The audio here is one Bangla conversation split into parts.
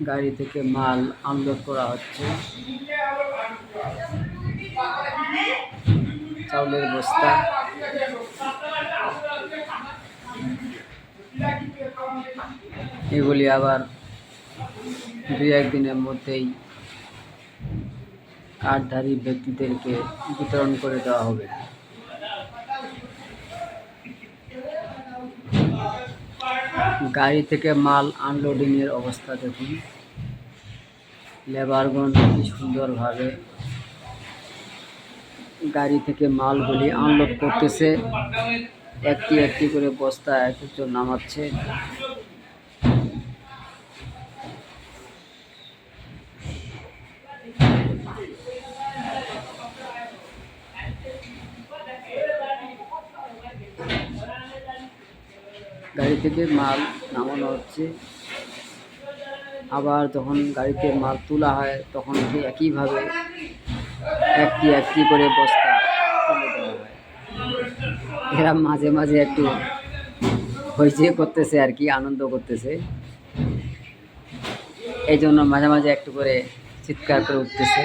গাড়ি থেকে মাল আনলোড করা হচ্ছে। চাউলের বস্তা, এগুলি আবার 2-1 দিনের মধ্যেই কার্ডধারী ব্যক্তিদেরকে বিতরণ করে দেওয়া হবে। গাড়ি থেকে মাল আনলোডিং এর অবস্থা দেখুন, লেবারগণ কি সুন্দরভাবে গাড়ি থেকে মালগুলি আনলোড করতেছে। একটি একটি করে বস্তা একজন নামাচ্ছে। গাড়ি থেকে মাল নামানো হচ্ছে, আবার যখন গাড়িতে মাল তোলা হয় তখন একইভাবে একটি একটি করে বস্তা তুলে দেওয়া হয়। এরা মাঝে মাঝে একটু হইচই করতেছে আর কি, আনন্দ করতেছে, এই জন্য মাঝে মাঝে একটু করে চিৎকার করে উঠতেছে।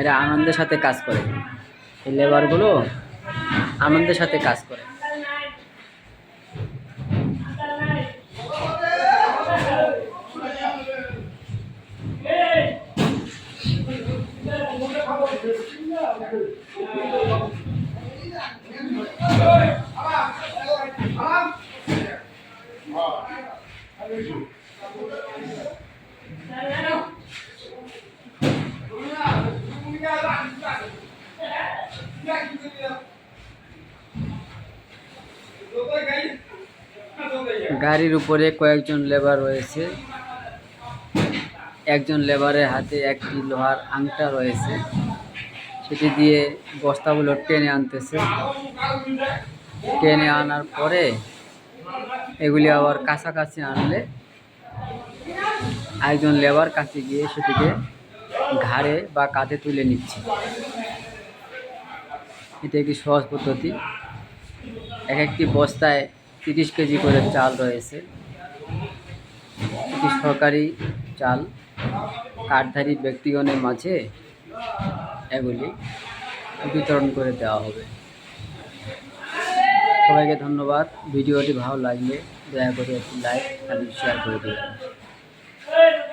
এরা আনন্দের সাথে কাজ করে, এই লেবারগুলো আনন্দের সাথে কাজ করে। গাড়ির উপরে কয়েকজন লেবার রয়েছে। একজন লেবারের হাতে একটি লোহার আংটা রয়েছে, সেটি দিয়ে বস্তাগুলো টেনে আনতেছে। টেনে আনার পরে এগুলি আবার কাছাকাছি আনলে একজন লেবার কাছে গিয়ে সেটিকে ঘাড়ে বা কাঁধে তুলে নিচ্ছে। এটা একটি সহজ পদ্ধতি। এক একটি বস্তায় 30 কেজি করে চাল রয়েছে। এটি সরকারি চাল। কার্ডধারী ব্যক্তিগণের মাঝে এগুলি বিতরণ করে দেওয়া হবে। সবাইকে ধন্যবাদ। ভিডিওটি ভালো লাগলে দয়া করে একটি লাইক এবং শেয়ার করে দেবেন।